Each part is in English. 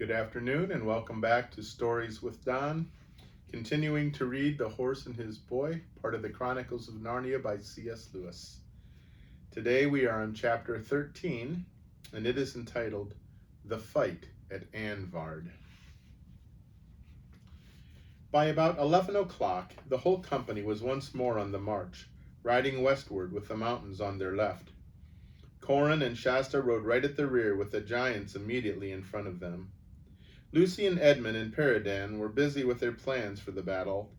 Good afternoon and welcome back to Stories with Don. Continuing to read The Horse and His Boy, part of the Chronicles of Narnia by C.S. Lewis. Today we are on chapter 13 and it is entitled The Fight at Anvard. By about 11 o'clock, the whole company was once more on the march, riding westward with the mountains on their left. Corin and Shasta rode right at the rear with the giants immediately in front of them. Lucy and Edmund and Peridan were busy with their plans for the battle,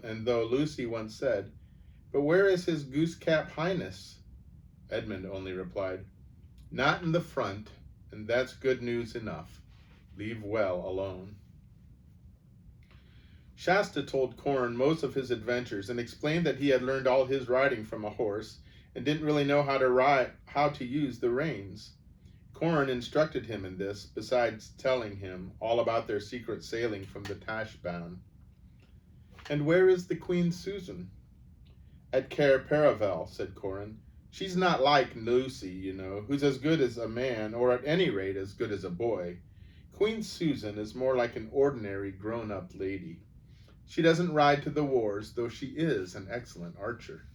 and though Lucy once said, "But where is his goose-cap highness?" Edmund only replied, "Not in the front, and that's good news enough. Leave well alone." Shasta told Corin most of his adventures and explained that he had learned all his riding from a horse and didn't really know how to use the reins. Corin instructed him in this, besides telling him all about their secret sailing from the Tashbaan. "And where is the Queen Susan?" "At Cair Paravel," said Corin. "She's not like Lucy, you know, who's as good as a man, or at any rate as good as a boy. Queen Susan is more like an ordinary grown-up lady. She doesn't ride to the wars, though she is an excellent archer."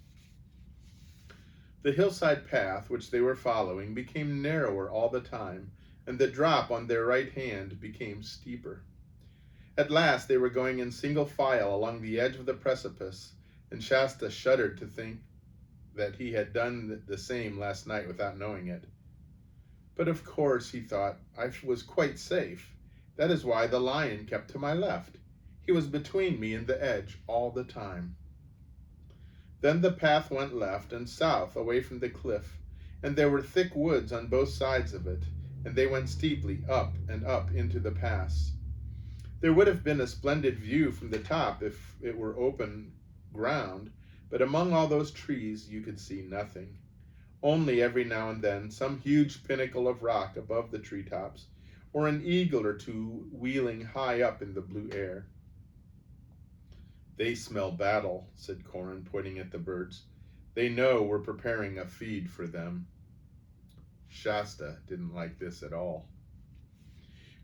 The hillside path which they were following became narrower all the time, and the drop on their right hand became steeper. At last they were going in single file along the edge of the precipice, and Shasta shuddered to think that he had done the same last night without knowing it. "But of course," he thought, "I was quite safe. That is why the lion kept to my left. He was between me and the edge all the time." Then the path went left and south away from the cliff, and there were thick woods on both sides of it, and they went steeply up and up into the pass. There would have been a splendid view from the top if it were open ground, but among all those trees you could see nothing. Only every now and then some huge pinnacle of rock above the treetops, or an eagle or two wheeling high up in the blue air. "They smell battle," said Corin, pointing at the birds. "They know we're preparing a feed for them." Shasta didn't like this at all.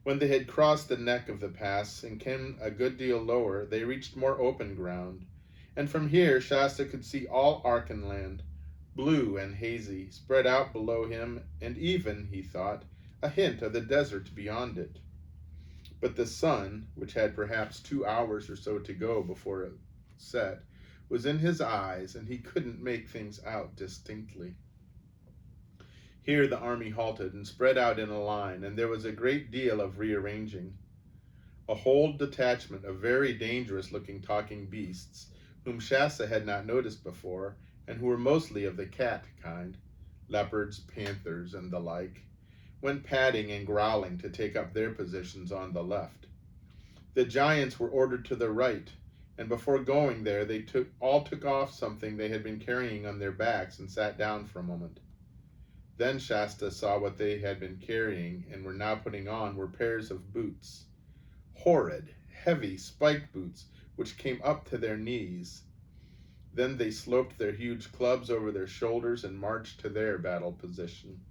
When they had crossed the neck of the pass and came a good deal lower, they reached more open ground, and from here Shasta could see all Archenland, blue and hazy, spread out below him, and even, he thought, a hint of the desert beyond it. But the sun, which had perhaps 2 hours or so to go before it set, was in his eyes, and he couldn't make things out distinctly. Here the army halted and spread out in a line, and there was a great deal of rearranging. A whole detachment of very dangerous-looking talking beasts, whom Shasta had not noticed before, and who were mostly of the cat kind, leopards, panthers, and the like, went padding and growling to take up their positions on the left. The giants were ordered to the right, and before going there they all took off something they had been carrying on their backs and sat down for a moment. Then Shasta saw what they had been carrying and were now putting on were pairs of boots. Horrid, heavy, spiked boots which came up to their knees. Then they sloped their huge clubs over their shoulders and marched to their battle position.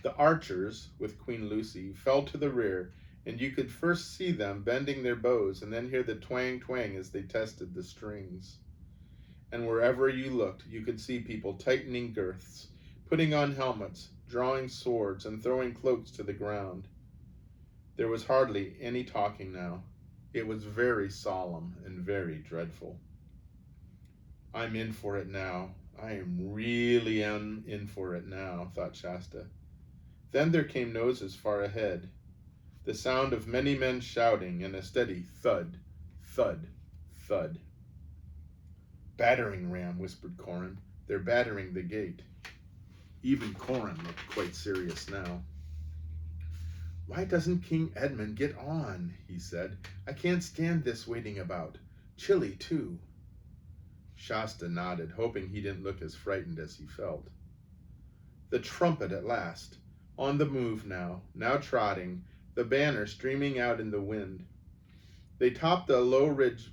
The archers, with Queen Lucy, fell to the rear, and you could first see them bending their bows and then hear the twang-twang as they tested the strings. And wherever you looked, you could see people tightening girths, putting on helmets, drawing swords, and throwing cloaks to the ground. There was hardly any talking now. It was very solemn and very dreadful. "I'm in for it now. I am really in for it now," thought Shasta. Then there came noises far ahead, the sound of many men shouting, and a steady thud, thud, thud. "Battering ram," whispered Corin. "They're battering the gate." Even Corin looked quite serious now. "Why doesn't King Edmund get on?" he said. "I can't stand this waiting about. Chilly, too." Shasta nodded, hoping he didn't look as frightened as he felt. The trumpet at last! On the move now trotting, the banner streaming out in the wind. They had topped a low ridge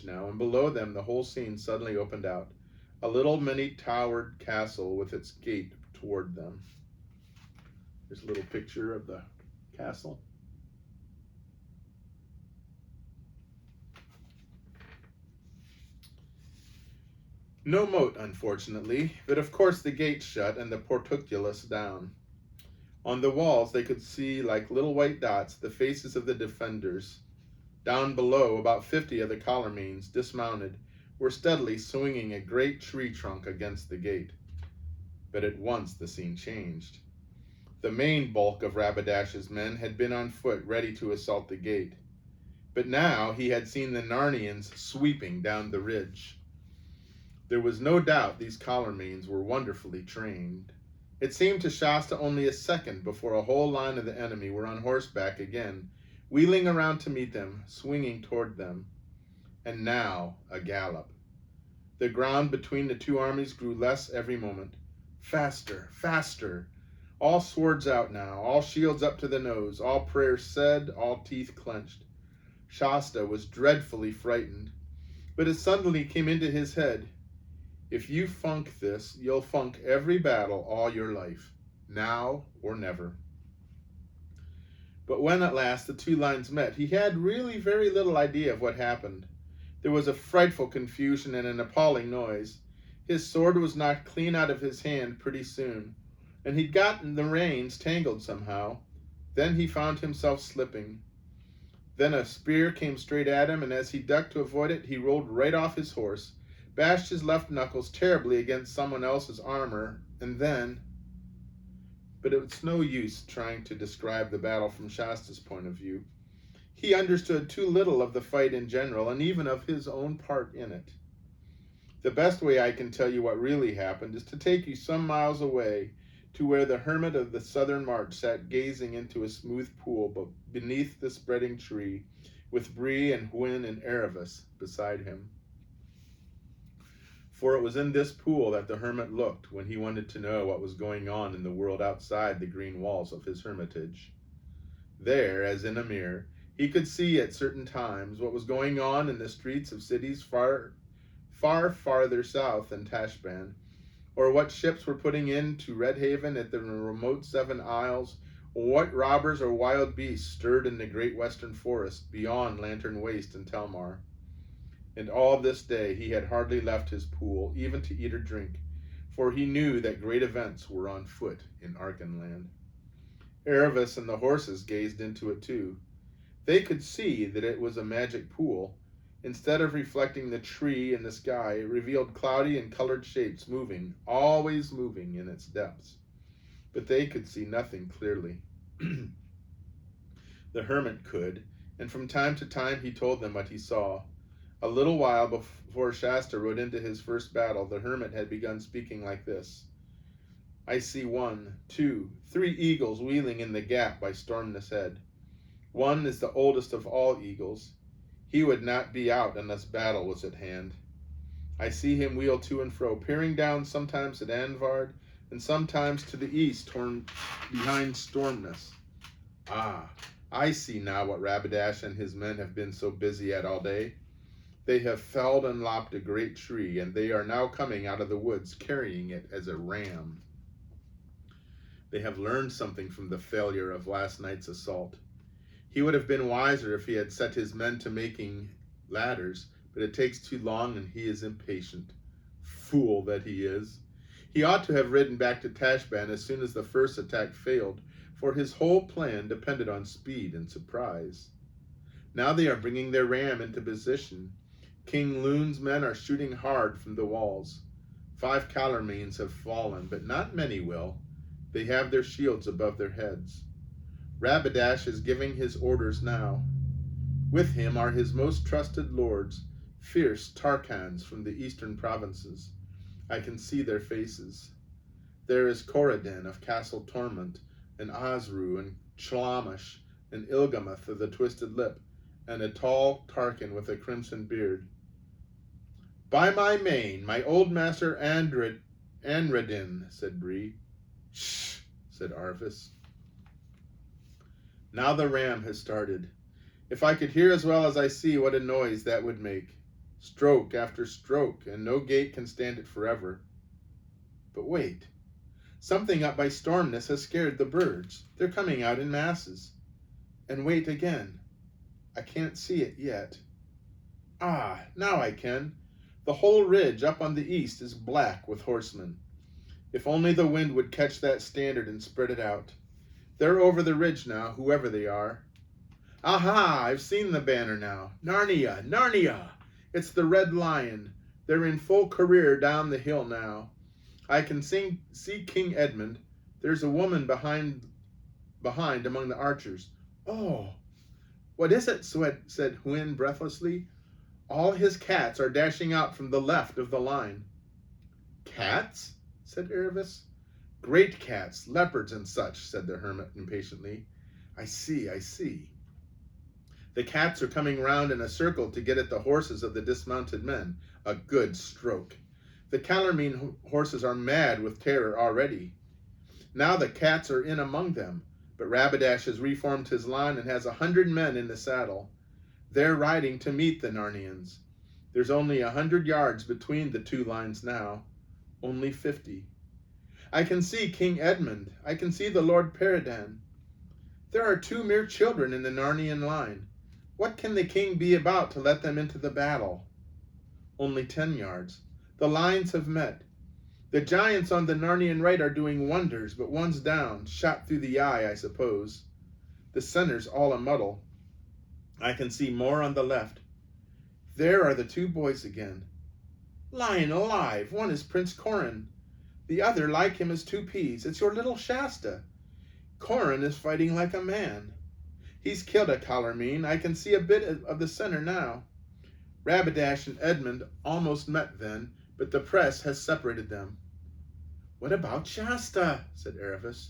now, and below them the whole scene suddenly opened out, a little many-towered castle with its gate toward them. There's a little picture of the castle. No moat, unfortunately, but of course the gates shut and the portcullis down. On the walls they could see, like little white dots, the faces of the defenders. Down below, about 50 of the collarmenes, dismounted, were steadily swinging a great tree trunk against the gate. But at once the scene changed. The main bulk of Rabadash's men had been on foot, ready to assault the gate. But now he had seen the Narnians sweeping down the ridge. There was no doubt these collarmenes were wonderfully trained. It seemed to Shasta only a second before a whole line of the enemy were on horseback again, wheeling around to meet them, swinging toward them. And now a gallop. The ground between the two armies grew less every moment. Faster, faster. All swords out now, all shields up to the nose, all prayers said, all teeth clenched. Shasta was dreadfully frightened, but it suddenly came into his head, if you funk this, you'll funk every battle all your life, now or never. But when at last the two lines met, he had really very little idea of what happened. There was a frightful confusion and an appalling noise. His sword was knocked clean out of his hand pretty soon, and he'd gotten the reins tangled somehow. Then he found himself slipping. Then a spear came straight at him, and as he ducked to avoid it, he rolled right off his horse, bashed his left knuckles terribly against someone else's armor, and then... But it's no use trying to describe the battle from Shasta's point of view. He understood too little of the fight in general, and even of his own part in it. The best way I can tell you what really happened is to take you some miles away to where the hermit of the southern march sat gazing into a smooth pool beneath the spreading tree, with Bree and Hwin and Erebus beside him. For it was in this pool that the hermit looked when he wanted to know what was going on in the world outside the green walls of his hermitage. There, as in a mirror, he could see at certain times what was going on in the streets of cities far farther south than Tashbaan, or what ships were putting into Redhaven at the remote Seven Isles, or what robbers or wild beasts stirred in the great western forest beyond Lantern Waste and Telmar. And all this day he had hardly left his pool, even to eat or drink, for he knew that great events were on foot in Archenland. Erebus and the horses gazed into it too. They could see that it was a magic pool. Instead of reflecting the tree and the sky, it revealed cloudy and colored shapes moving, always moving in its depths. But they could see nothing clearly. The hermit could, and from time to time he told them what he saw. A little while before Shasta rode into his first battle, the hermit had begun speaking like this. I see 1, 2, 3 eagles wheeling in the gap by Stormness Head. One is the oldest of all eagles. He would not be out unless battle was at hand. I see him wheel to and fro, peering down sometimes at Anvard, and sometimes to the east behind Stormness. Ah, I see now what Rabadash and his men have been so busy at all day. They have felled and lopped a great tree, and they are now coming out of the woods carrying it as a ram. They have learned something from the failure of last night's assault. He would have been wiser if he had set his men to making ladders, but it takes too long and he is impatient. Fool that he is. He ought to have ridden back to Tashbaan as soon as the first attack failed, for his whole plan depended on speed and surprise. Now they are bringing their ram into position. King Loon's men are shooting hard from the walls. 5 collarmenes have fallen, but not many will. They have their shields above their heads. Rabadash is giving his orders now. With him are his most trusted lords, fierce Tarkans from the eastern provinces. I can see their faces. There is Corridin of Castle Torment, and Osru, and Chlamish, and Ilgamoth of the Twisted Lip, and a tall Tarkan with a crimson beard. By my mane, my old master Anradin, said Bree. Shh, said Arvis. Now the ram has started. If I could hear as well as I see, what a noise that would make. Stroke after stroke, and no gate can stand it forever. But wait. Something up by Stormness has scared the birds. They're coming out in masses. And wait again. I can't see it yet. Ah, now I can. The whole ridge up on the east is black with horsemen. If only the wind would catch that standard and spread it out. They're over the ridge now, whoever they are. Aha, I've seen the banner now. Narnia, Narnia! It's the Red Lion. They're in full career down the hill now. I can see King Edmund. There's a woman behind among the archers. Oh, what is it? Said Hwin breathlessly. All his cats are dashing out from the left of the line. Cats? Said Aravis. Great cats, leopards and such, said the hermit impatiently. I see. The cats are coming round in a circle to get at the horses of the dismounted men. A good stroke. The Calormene horses are mad with terror already. Now the cats are in among them, but Rabadash has reformed his line and has 100 men in the saddle. They're riding to meet the Narnians. There's only 100 yards between the two lines now. Only 50. I can see King Edmund. I can see the Lord Peredan. There are 2 mere children in the Narnian line. What can the king be about to let them into the battle? Only 10 yards. The lines have met. The giants on the Narnian right are doing wonders, but one's down, shot through the eye, I suppose. The center's all a muddle. I can see more on the left. There are the 2 boys again. Lion alive! One is Prince Corin. The other, like him, is 2 peas. It's your little Shasta. Corin is fighting like a man. He's killed a Calormene. I can see a bit of the center now. Rabadash and Edmund almost met then, but the press has separated them. What about Shasta? Said Aravis.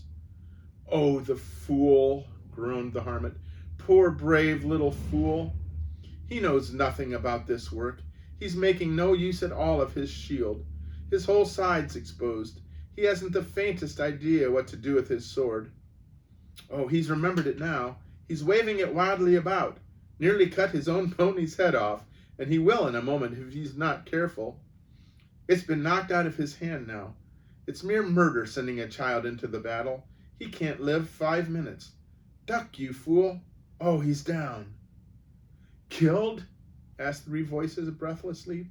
Oh, the fool, groaned the hermit. Poor brave little fool. He knows nothing about this work. He's making no use at all of his shield. His whole side's exposed. He hasn't the faintest idea what to do with his sword. Oh, he's remembered it now. He's waving it wildly about. Nearly cut his own pony's head off, and he will in a moment if he's not careful. It's been knocked out of his hand now. It's mere murder sending a child into the battle. He can't live 5 minutes. Duck, you fool. Oh, he's down. Killed? Asked 3 voices breathlessly.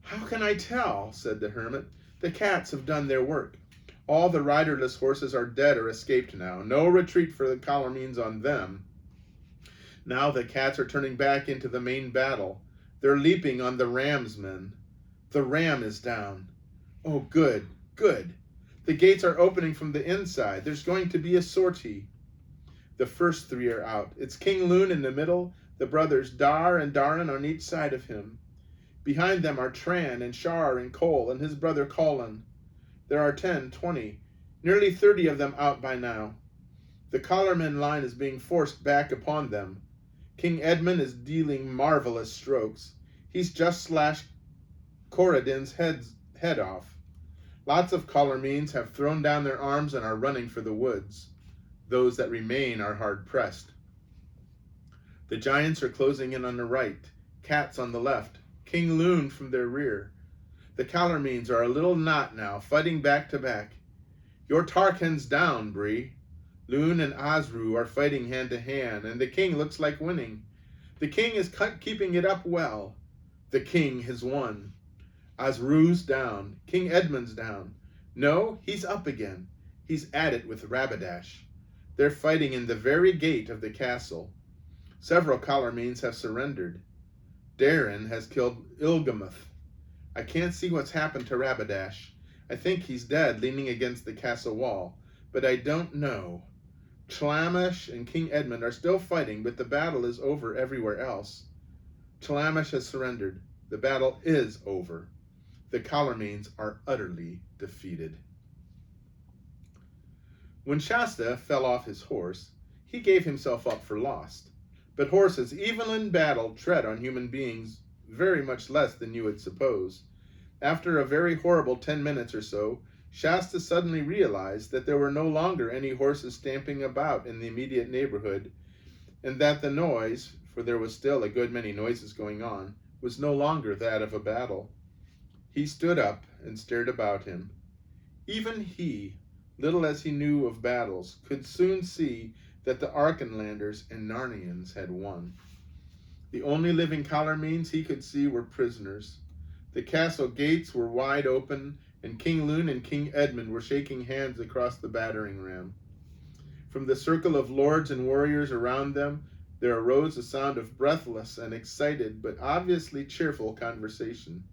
How can I tell? Said the hermit. The cats have done their work. All the riderless horses are dead or escaped now. No retreat for the Calormenes on them. Now the cats are turning back into the main battle. They're leaping on the ram's men. The ram is down. Oh, good, good. The gates are opening from the inside. There's going to be a sortie. The first 3 are out. It's King Lune in the middle, the brothers Dar and Darin on each side of him. Behind them are Tran and Shar and Cole and his brother Colin. There are 10, 20, nearly 30 of them out by now. The Calormen line is being forced back upon them. King Edmund is dealing marvelous strokes. He's just slashed Corridin's head off. Lots of Calormenes have thrown down their arms and are running for the woods. Those that remain are hard pressed. The giants are closing in on the right, cats on the left, King Lune from their rear. The Calormenes are a little knot now, fighting back to back. Your Tarkan's down, Bree. Lune and Azru are fighting hand to hand, and the king looks like winning. The king is keeping it up well. The king has won. Azru's down. King Edmund's down. No, he's up again. He's at it with Rabadash. They're fighting in the very gate of the castle. Several Calormenes have surrendered. Darin has killed Ilgamuth. I can't see what's happened to Rabadash. I think he's dead, leaning against the castle wall, but I don't know. Chlamish and King Edmund are still fighting, but the battle is over everywhere else. Chlamish has surrendered. The battle is over. The Calormenes are utterly defeated. When Shasta fell off his horse, he gave himself up for lost. But horses, even in battle, tread on human beings very much less than you would suppose. After a very horrible 10 minutes or so, Shasta suddenly realized that there were no longer any horses stamping about in the immediate neighborhood, and that the noise, for there was still a good many noises going on, was no longer that of a battle. He stood up and stared about him. Even he, little as he knew of battles, could soon see that the Archenlanders and Narnians had won. The only living Calormenes he could see were prisoners. The castle gates were wide open, and King Lune and King Edmund were shaking hands across the battering ram. From the circle of lords and warriors around them, there arose a sound of breathless and excited but obviously cheerful conversation.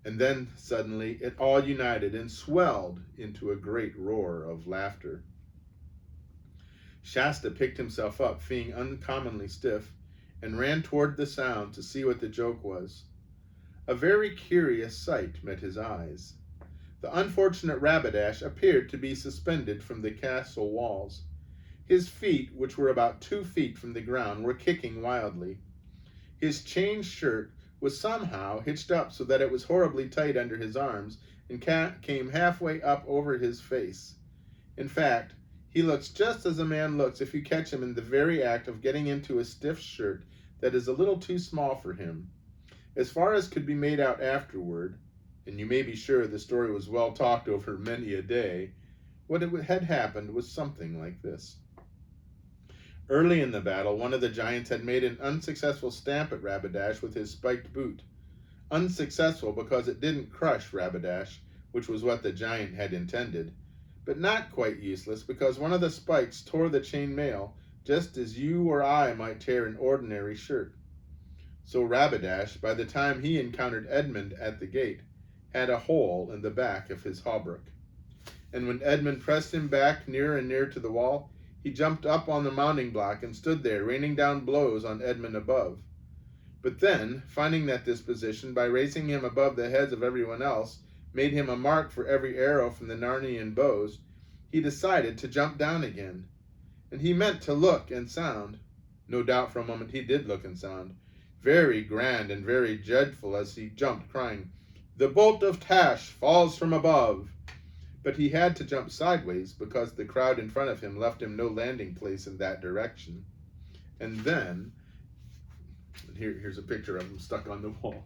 And then, suddenly, it all united and swelled into a great roar of laughter. Shasta picked himself up, feeling uncommonly stiff, and ran toward the sound to see what the joke was. A very curious sight met his eyes. The unfortunate Rabadash appeared to be suspended from the castle walls. His feet, which were about 2 feet from the ground, were kicking wildly. His chain shirt was somehow hitched up so that it was horribly tight under his arms and came halfway up over his face. In fact, he looks just as a man looks if you catch him in the very act of getting into a stiff shirt that is a little too small for him. As far as could be made out afterward, and you may be sure the story was well talked over many a day, what had happened was something like this. Early in the battle, one of the giants had made an unsuccessful stamp at Rabadash with his spiked boot. Unsuccessful because it didn't crush Rabadash, which was what the giant had intended, but not quite useless because one of the spikes tore the chain mail, just as you or I might tear an ordinary shirt. So Rabadash, by the time he encountered Edmund at the gate, had a hole in the back of his hauberk. And when Edmund pressed him back nearer and nearer to the wall, he jumped up on the mounting block and stood there, raining down blows on Edmund above. But then, finding that this position, by raising him above the heads of everyone else, made him a mark for every arrow from the Narnian bows, he decided to jump down again. And he meant to look and sound. No doubt for a moment he did look and sound, very grand and very dreadful as he jumped, crying, "The bolt of Tash falls from above." But he had to jump sideways because the crowd in front of him left him no landing place in that direction. And then, here's a picture of him stuck on the wall.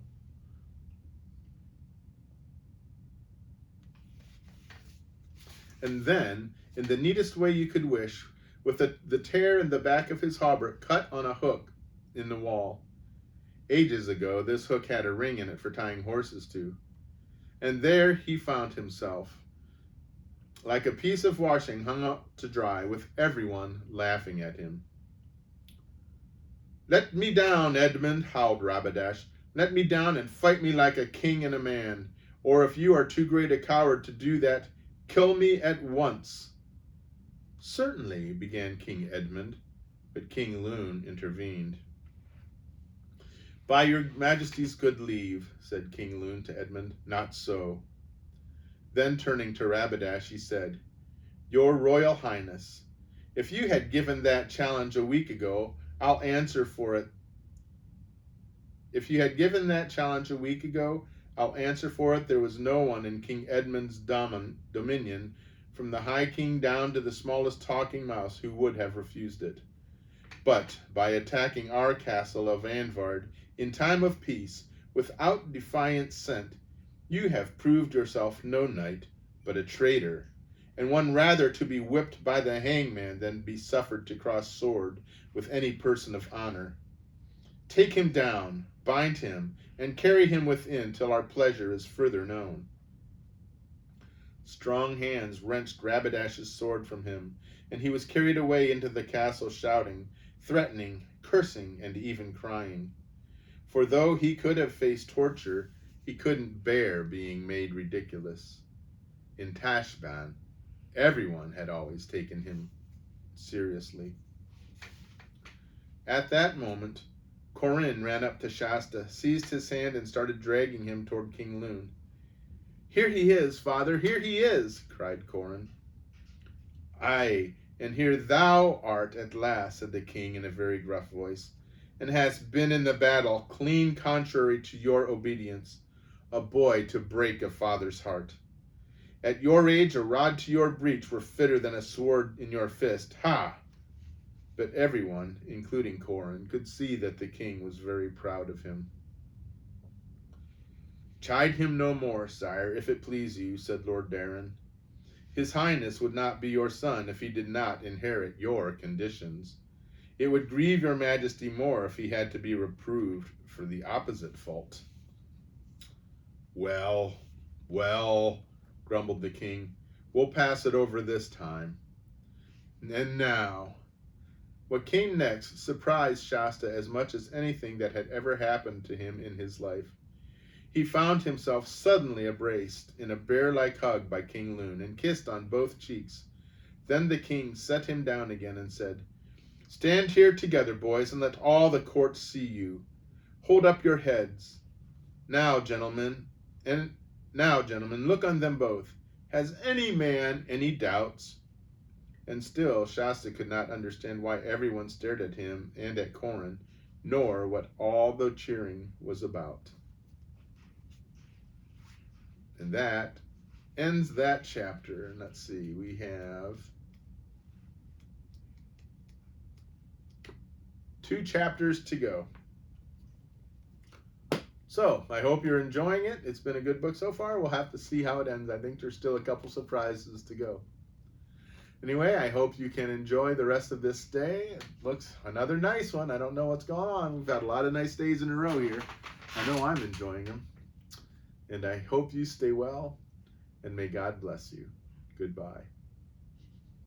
And then, in the neatest way you could wish, with the tear in the back of his hauberk cut on a hook in the wall. Ages ago, this hook had a ring in it for tying horses to. And there he found himself, like a piece of washing hung up to dry, with everyone laughing at him. "Let me down, Edmund," howled Rabadash. "Let me down and fight me like a king and a man. Or if you are too great a coward to do that, kill me at once." "Certainly," began King Edmund, but King Lune intervened. "By your majesty's good leave," said King Lune to Edmund, "not so." Then turning to Rabadash, he said, "Your Royal Highness, if you had given that challenge a week ago, I'll answer for it. If you had given that challenge a week ago, I'll answer for it there was no one in King Edmund's dominion, from the High King down to the smallest talking mouse, who would have refused it. But by attacking our castle of Anvard in time of peace, without defiance sent, you have proved yourself no knight, but a traitor, and one rather to be whipped by the hangman than be suffered to cross sword with any person of honor. Take him down, bind him, and carry him within till our pleasure is further known." Strong hands wrenched Rabadash's sword from him, and he was carried away into the castle shouting, threatening, cursing, and even crying. For though he could have faced torture, he couldn't bear being made ridiculous. In Tashban, everyone had always taken him seriously. At that moment, Corinne ran up to Shasta, seized his hand, and started dragging him toward King Lune. "Here he is, father, here he is," cried Corinne. "Aye, and here thou art at last," said the king in a very gruff voice, "and hast been in the battle, clean contrary to your obedience, a boy to break a father's heart. At your age, a rod to your breech were fitter than a sword in your fist. Ha!" But everyone, including Corin, could see that the king was very proud of him. "Chide him no more, sire, if it please you," said Lord Darren. His Highness would not be your son if he did not inherit your conditions. It would grieve your Majesty more if he had to be reproved for the opposite fault. Well, well, grumbled the king, we'll pass it over this time. And now, what came next surprised Shasta as much as anything that had ever happened to him in his life. He found himself suddenly embraced in a bear-like hug by King Loon and kissed on both cheeks. Then the king set him down again and said, Stand here together, boys, and let all the court see you. Hold up your heads. Now, gentlemen, look on them both. Has any man any doubts? And still Shasta could not understand why everyone stared at him and at Corin, nor what all the cheering was about. And that ends that chapter. And let's see, we have 2 chapters to go. So, I hope you're enjoying it. It's been a good book so far. We'll have to see how it ends. I think there's still a couple surprises to go. Anyway, I hope you can enjoy the rest of this day. It looks another nice one. I don't know what's going on. We've had a lot of nice days in a row here. I know I'm enjoying them. And I hope you stay well, and may God bless you. Goodbye.